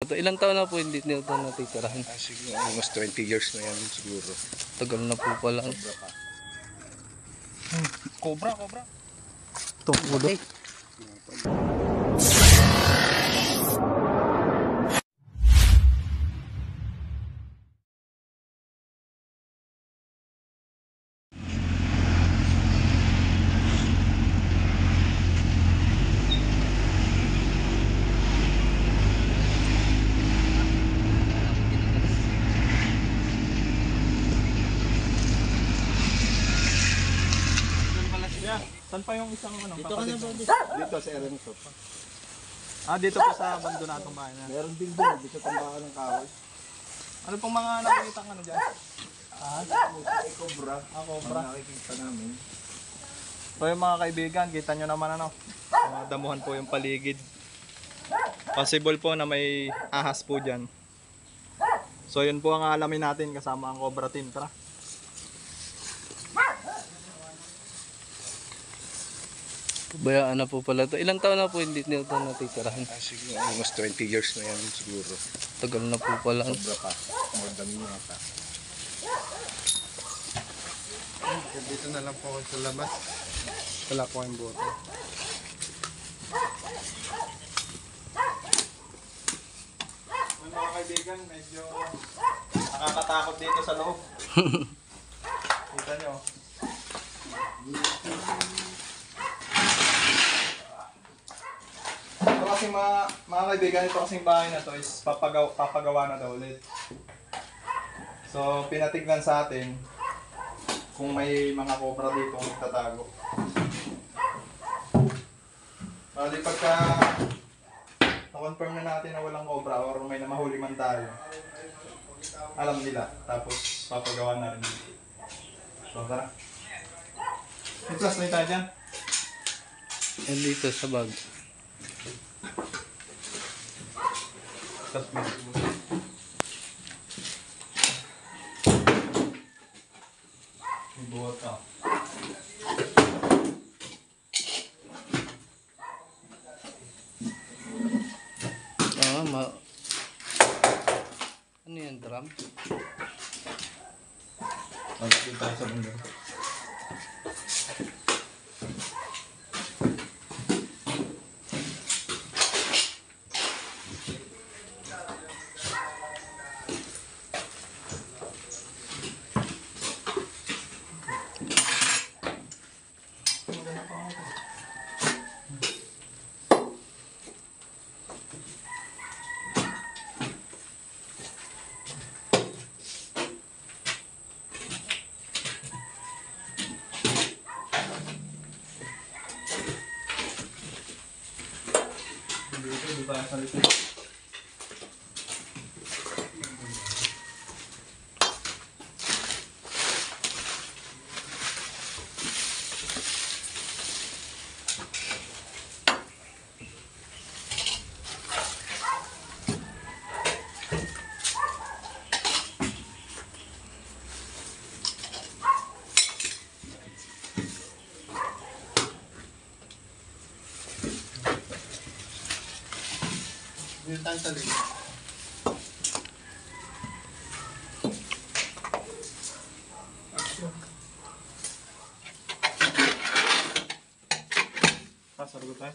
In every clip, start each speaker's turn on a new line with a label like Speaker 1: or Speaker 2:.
Speaker 1: Ilang taon na po hindi nyo ito natitirahan?
Speaker 2: Siguro almost 20 years na yan siguro.
Speaker 1: Tagal na po pala.
Speaker 2: Cobra, cobra.
Speaker 1: Ito, ulo.
Speaker 3: Saan pa yung isang ano?
Speaker 2: Dito sa Erenso.
Speaker 3: Dito po sa bando na itong bahay na.
Speaker 2: Meron din doon, dito sa tambakan ng kahoy.
Speaker 3: Ano pong mga nakikita ano dyan?
Speaker 2: Ay, cobra.
Speaker 3: Cobra.
Speaker 2: Nakikita namin.
Speaker 3: So yung mga kaibigan, kita nyo naman ano, damuhan po yung paligid. Possible po na may ahas po dyan. So yun po ang alamin natin kasama ang Cobra Team. Tara.
Speaker 1: Bayaan na po pala ito. Ilang taon na po hindi nyo ito natitirahan?
Speaker 2: Siguro almost 20 years na yan siguro.
Speaker 1: Tagal na po pala.
Speaker 2: Cobra pa. More than yata. Dito na lang po ako sa labas.
Speaker 3: Wala po yung bote. Mga kaibigan, medyo nakakatakot dito sa loob. Kita nyo. Ito kasi mga kaibigan, ito kasing bahay na to is papagawa na daw ulit. So pinatignan sa atin kung may mga cobra dito kung nagtatago. Bali pagka na-confirm na natin na walang cobra or may namahuli man tayo, alam nila, tapos papagawa na rin. So tara. May flashlight tayo dyan.
Speaker 1: Yan dito sa bag.
Speaker 3: Buhat ka.
Speaker 1: Ano yan, drum?
Speaker 3: Magkakita tayo sa mundo. Dito tayo sa likod.
Speaker 2: Dito tayo sa likod.
Speaker 3: Sasagot tayo.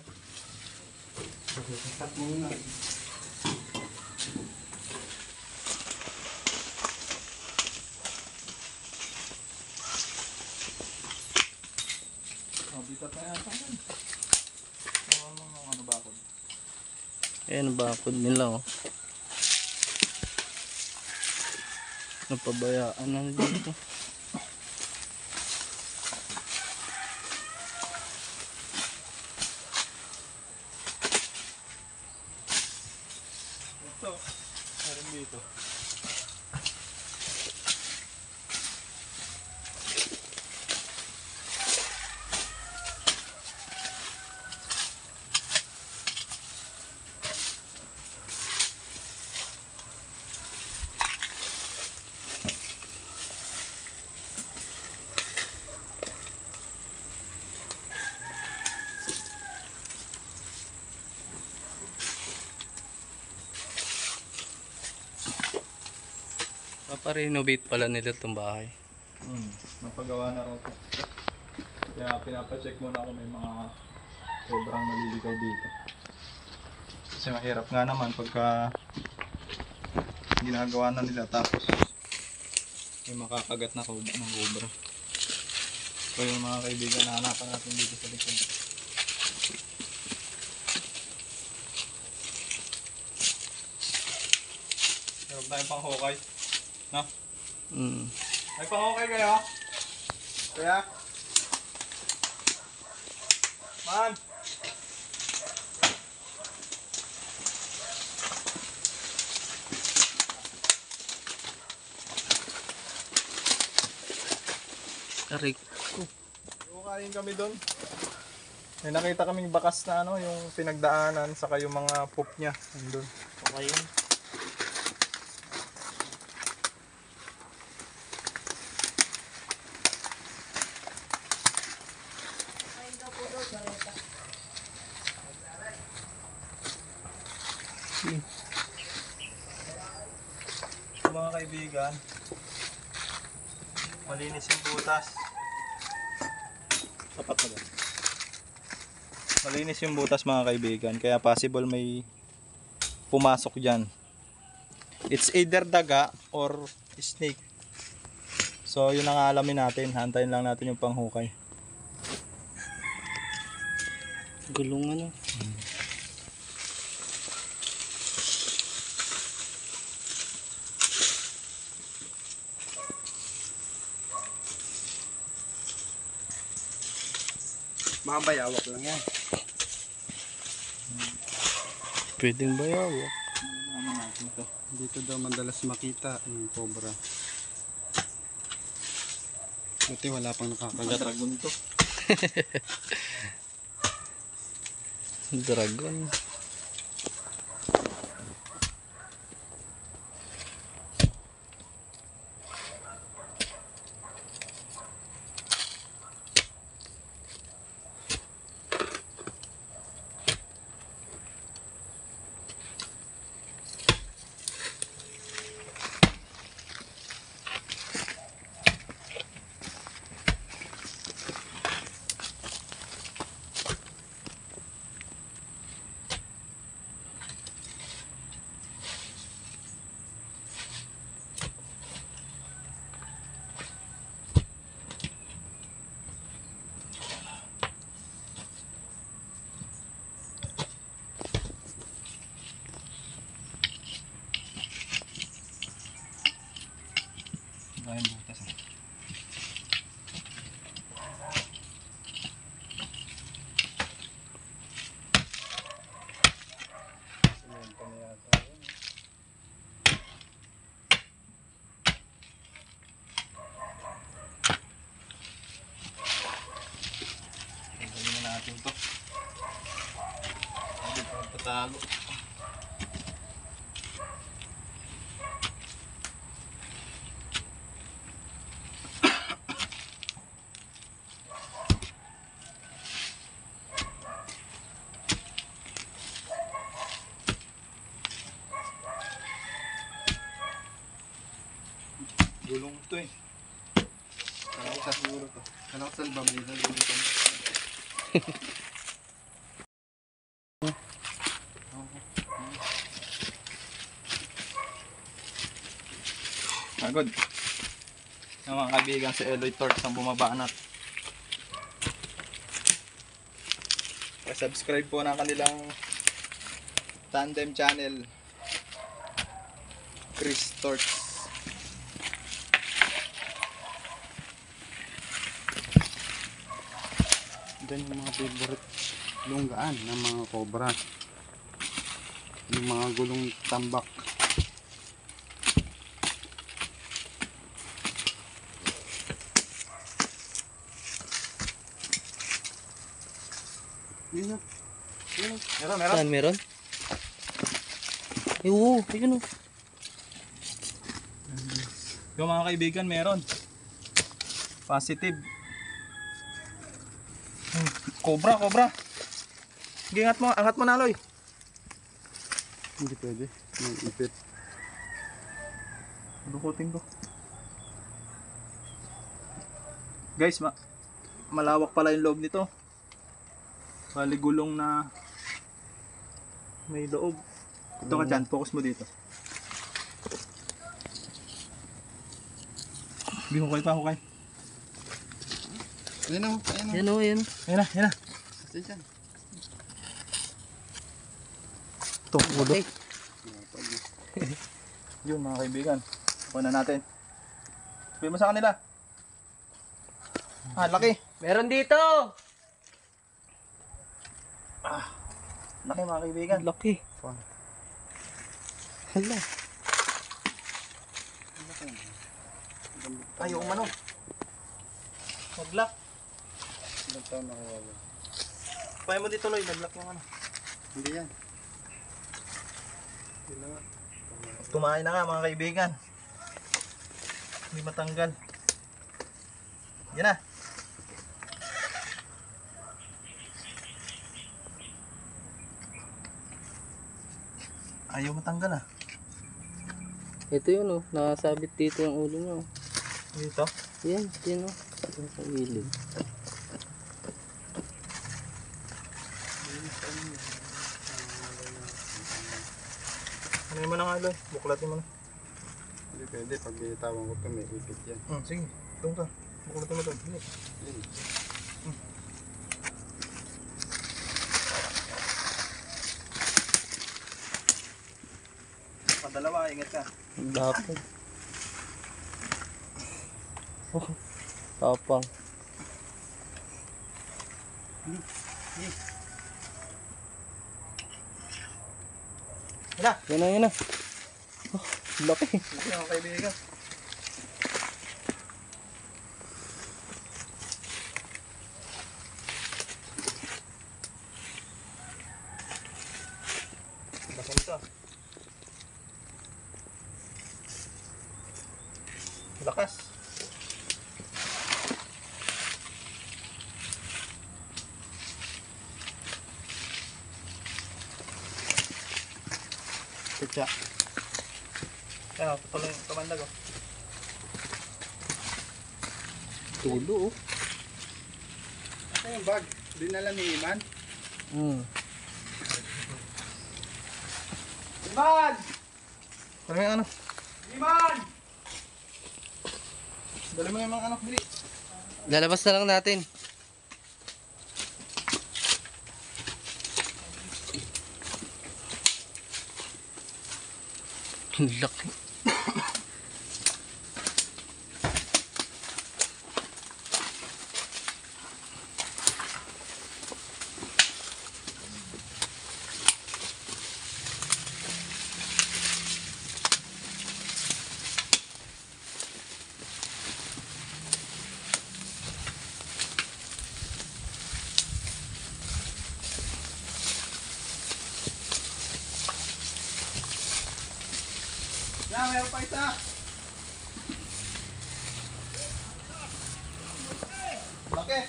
Speaker 2: Cut muna.
Speaker 3: Bitat na yan. Ano ba ako?
Speaker 1: Ayan ang bakod nila, oh. Napabayaan na dito.
Speaker 3: Ito. Meron dito.
Speaker 1: Paparenovate pala nila itong bahay.
Speaker 3: Napagawa na rin ito. Kaya pinapacheck muna kung may mga sobrang naliligaw dito. Kasi mahirap nga naman pagka ginagawa na nila tapos may makakagat na ng cobra. So yung mga kaibigan na hanapan natin dito sa likod. Meron tayong panghukay. No? May panghukay kayo? Kaya? Man!
Speaker 1: Aray ko.
Speaker 3: Hukayin kami doon. May nakita kaming bakas na ano, yung pinagdaanan saka yung mga poop niya. Doon.
Speaker 1: Okay yun.
Speaker 3: Mga kaibigan, malinis yung butas. Sapat na ba? Malinis yung butas mga kaibigan, kaya possible may pumasok dyan. It's either daga or snake. So yun ang alamin natin, hantayin lang natin yung panghukay.
Speaker 1: Gulong ano.
Speaker 2: Mga bayawak lang yan.
Speaker 1: Pwedeng bayawak.
Speaker 2: Ano natin ito? Dito daw madalas makita yung cobra. Buti wala pang nakakagat.
Speaker 3: Dragon to.
Speaker 1: Dragon.
Speaker 3: Ayun butas. Tanggalin na natin to. Hindi pa magtatago. Gulong to eh.
Speaker 2: Kalaksa siguro to. Kalaksan ba? May naliligaw.
Speaker 3: Pagod. Yung mga kaibigan sa Eloy Torch ang bumabanat. Subscribe po ng kanilang tandem channel, Chris Torch.
Speaker 2: Yan yung mga favorite lunggaan ng mga cobra. Yung mga gulong tambak. Yun na.
Speaker 3: Meron.
Speaker 1: Saan meron? Ay, oo, ayun o.
Speaker 3: Yung mga kaibigan meron. Positive. Cobra. Sige, angat mo na, Loy.
Speaker 2: Hindi pwede. May ipit.
Speaker 3: Dukutin ko. Guys, malawak pala yung loob nito. Bali gulong na may loob. Ito ka dyan, focus mo dito. Hindi mo pa hukay.
Speaker 2: Ayan o, ayan o.
Speaker 1: Yan o, yan.
Speaker 3: Yan na, yan na.
Speaker 2: Kasi dyan.
Speaker 3: Ito, ulo. Yun mga kaibigan. Kuha na natin. Sabihin mo sa kanila. Ah, laki.
Speaker 1: Meron dito!
Speaker 3: Laki mga kaibigan.
Speaker 1: Laki. Hala.
Speaker 3: Ayaw umano. Nag-lock.
Speaker 2: Ilang taon na kawawa.
Speaker 3: Kaya mo dito, Loy. Nag-lock yung ano.
Speaker 2: Hindi yan.
Speaker 3: Tumahay na nga mga kaibigan. Hindi matanggal. Yan na. Ayaw matanggal ah.
Speaker 1: Ito yun o. Nakasabit dito yung ulo niya.
Speaker 3: Dito.
Speaker 1: Yan, yan o. Yan sa gilid.
Speaker 3: Ano mo na nga, Loy? Buklatin mo na.
Speaker 2: Hindi pwede. Pag binitawan ko ito, may ipit yan.
Speaker 3: Sige. Itong ka. Buklatin mo ito. Dali. Dalawa, ingat ka.
Speaker 1: Dapat. Oh, tapang.
Speaker 3: Yan na.
Speaker 1: Yan na, yan na. Oh, laki.
Speaker 3: Ito mga kaibigan. Bakit ito? Lakas. Kutsa. Ayan o, tutuloy yung kamandag o.
Speaker 1: Tulo oh.
Speaker 2: Ano yung bag? Dinala ni Iman?
Speaker 3: Iman! Ano yung ano? Iman! Dali mo yung mga anak, bili.
Speaker 1: Lalabas na lang natin. Ang laki.
Speaker 3: Yan, meron pa isa. Laki.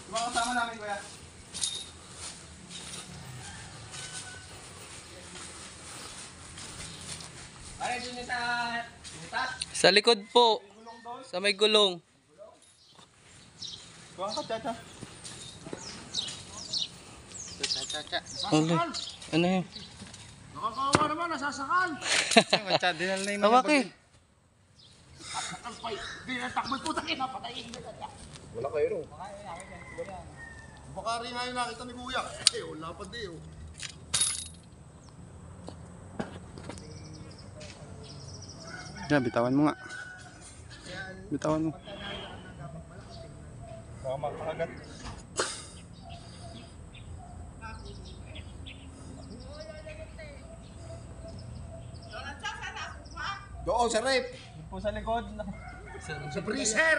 Speaker 3: Diba kasama namin, kuya? Ay, dun yung sa
Speaker 1: Sa likod po. Sa may gulong.
Speaker 3: Kuha ka, chacha.
Speaker 1: Ano? Ano yun?
Speaker 2: Nakakawa naman, nasasakal! Matcha, dinala na Iman.
Speaker 1: Kawaki.
Speaker 2: Wala kayo rin. Baka rin nga yung nakita ni Kuya. Eh, wala pa di oh. Yan, bitawan mo nga. Bitawan mo.
Speaker 3: Baka makagat.
Speaker 2: Doon sa rep!
Speaker 3: Yun po sa likod.
Speaker 2: Sa freezer!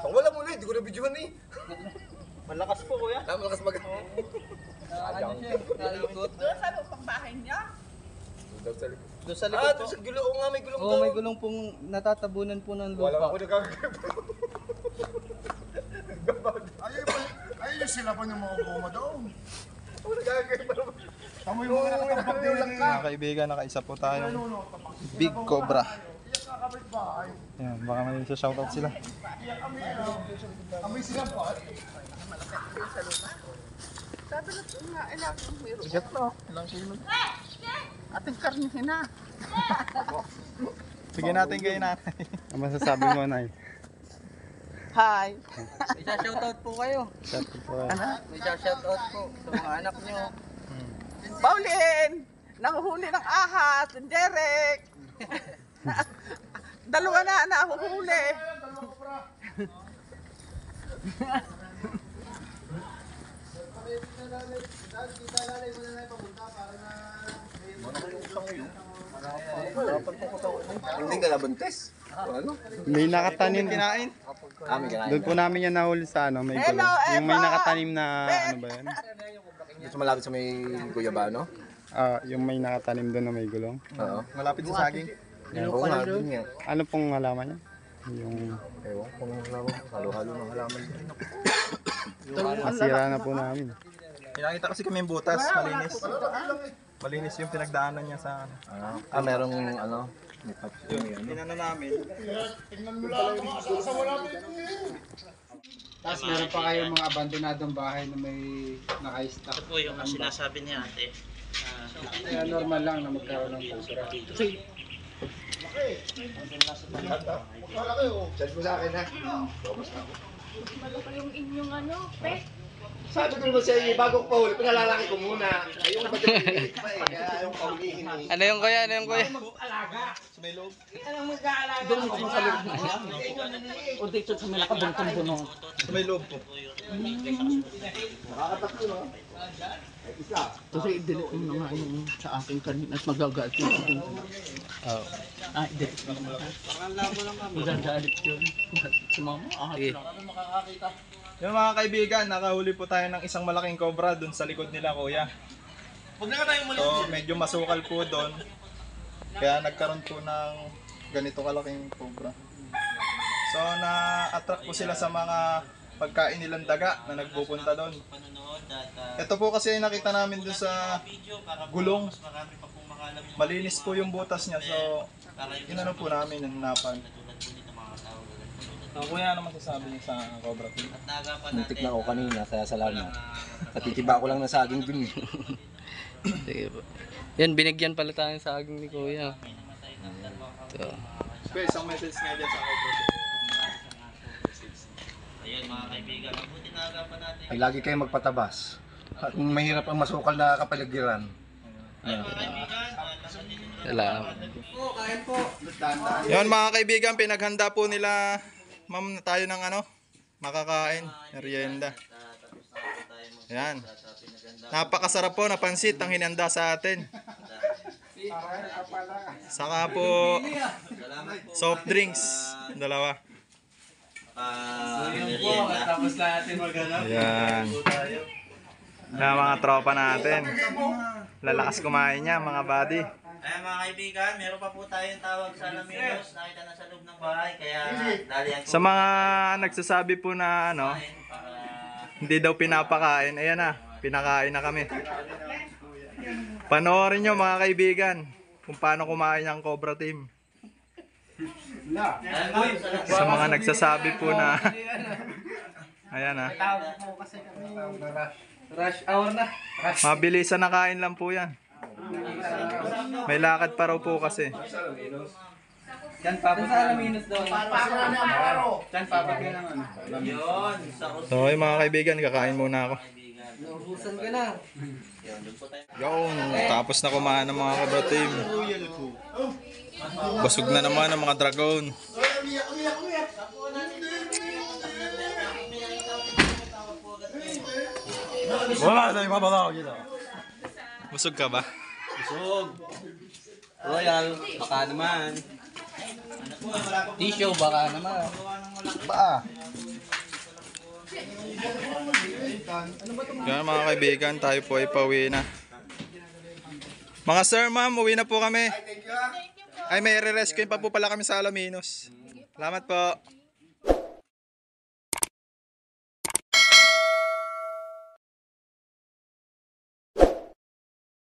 Speaker 2: Pag wala muna, hindi ko na videohan eh.
Speaker 3: Malakas po, kuya.
Speaker 2: Malakas mag-
Speaker 3: Ano siya? Nalikot.
Speaker 4: Doon sa loob ng bahay niya.
Speaker 1: Doon sa likod po.
Speaker 4: Sa gulong nga, may gulong
Speaker 1: Oo, may gulong pong natatabunan po ng lupa.
Speaker 4: Wala ako nagkakagay.
Speaker 2: Ayun sila pa yung mga goma doon.
Speaker 4: Ako nagkakagay pa naman.
Speaker 2: Tamo yung mga nakatambak din lang ka.
Speaker 3: Mga kaibigan, nakaisa po tayo. Big Cobra. Yan, baka may shoutout sila.
Speaker 2: Amoy sila pa.
Speaker 5: Sabi na nga, ilang meron.
Speaker 3: Sigat na, ilang kilo.
Speaker 5: Ating karnihin na.
Speaker 3: Sige natin kayo nanay. Ang masasabi mo, Nay?
Speaker 5: Hi.
Speaker 1: May shoutout po kayo.
Speaker 3: Shoutout po.
Speaker 1: May shoutout po sa mga anak nyo.
Speaker 5: Pauline! Nanguhuli ng ahas, ng Derek. Dalawa na nahuhuli.
Speaker 4: Hindi ka labuntes. Ano?
Speaker 2: May nakatanim.
Speaker 3: Kinain.
Speaker 4: Kami kinain.
Speaker 2: Doon po namin yan nahuli sa ano, may
Speaker 5: Hello,
Speaker 2: gulong. Yung may
Speaker 5: Eva!
Speaker 2: nakatanim na ano ba yan?
Speaker 4: Dito malapit sa may guyabano.
Speaker 2: Yung may nakatanim doon na may gulong.
Speaker 4: Oo.
Speaker 3: Malapit sa saging.
Speaker 4: Oo nga, din nga.
Speaker 2: Ano pong halaman niya? Yung
Speaker 4: Ewan kung halaman. Halo-halo ng halaman.
Speaker 2: nasira na po namin.
Speaker 3: Pinakita kasi kami yung butas, malinis. Malinis yung pinagdaanan niya sa ano.
Speaker 4: Merong ano. May patch yung ano.
Speaker 3: Tinano namin.
Speaker 6: Tapos meron pa kayong mga abandonadong bahay na may naka-stack.
Speaker 7: Ito po yung sinasabi ni ate.
Speaker 6: Kaya normal lang na magkaroon ng basura.
Speaker 4: Chat mo sa akin ha.
Speaker 8: Yung inyong ano, pet.
Speaker 4: Sabi ko naman sa iyo, bago ko pahuli, pinalalaki ko muna. Ayun ba din pa eh, kaya ayaw pahulihin eh.
Speaker 1: Ano yung kuya? Ano yung kuya?
Speaker 3: Sa may loob.
Speaker 7: O dito sa may nakabuntong bunong.
Speaker 3: Sa may loob po.
Speaker 4: Nakakatakbo no?
Speaker 7: Kasi i-delete mo na nga yung sa akin kanina at magagalit yung akin.
Speaker 1: Oo.
Speaker 7: I-delete mo na. Magagalit yun. Sumama,
Speaker 1: Sige.
Speaker 3: Yung mga kaibigan, nakahuli po tayo ng isang malaking cobra dun sa likod nila, kuya. So, medyo masukal po doon. Kaya nagkaroon po ng ganito kalaking cobra. So, na-attract po sila sa mga pagkain nilang daga na nagpupunta doon. Ito po kasi ay nakita namin doon sa gulong. Malinis po yung butas niya. So, inano po namin, nanapan. So, kuya, ano masasabi niyo sa cobra team?
Speaker 4: Muntik na ako kanina, kaya salamat. Natitiba ko lang ng saging dun eh.
Speaker 1: Sige po. Yan, binigyan pala tayo sa saging ni kuya. Ito.
Speaker 3: Kuya, isang message nga dyan sa cobra team.
Speaker 7: Ayun mga kaibigan, mabuti na agapan natin.
Speaker 4: Ay lagi kayong magpatabas. At mahirap ang masukal na kapaligiran.
Speaker 1: Salamat.
Speaker 3: Yan mga kaibigan, pinaghanda po nila ma'am na tayo ng ano, makakain, merienda. Yan. Napakasarap po na pansit ang hinanda sa atin. Saka po soft drinks, dalawa.
Speaker 1: Tapos natin mag-ano.
Speaker 3: Yan. Na mga tropa natin. Lalakas kumain niya mga buddy.
Speaker 7: Ayan mga kaibigan, meron pa po tayong tawag sa Alaminos. Nakita na sa loob ng bahay, kaya dalihan
Speaker 3: Sa mga nagsasabi po na ano, hindi daw pinapakain, ayan na, pinakain na kami. Panoorin nyo mga kaibigan kung paano kumain ang Cobra Team. Sa mga nagsasabi po na ayan na,
Speaker 1: Rush hour na.
Speaker 3: mabilisan na kain lang po yan. May lakad pa raw po kasi.
Speaker 1: Yan, papat sa Alaminos daw. Yan, papat ka naman.
Speaker 7: yun.
Speaker 3: So ay mga kaibigan, kakain muna ako.
Speaker 1: Naubusan ka na.
Speaker 3: Yun, tapos na kumain ng mga Cobra Team. Busog na naman ang mga dragon. Wala na ibabalaw dito. Busog ka ba?
Speaker 4: Royal, baka naman.
Speaker 1: Tissue baka naman.
Speaker 3: Ba? Yan mga kaibigan, tayo po ay pauwi na. Mga sir, ma'am, uwi na po kami.
Speaker 4: Thank you, ha.
Speaker 3: Ay, may re-rescue pa po pala kami sa Alaminos. Salamat po.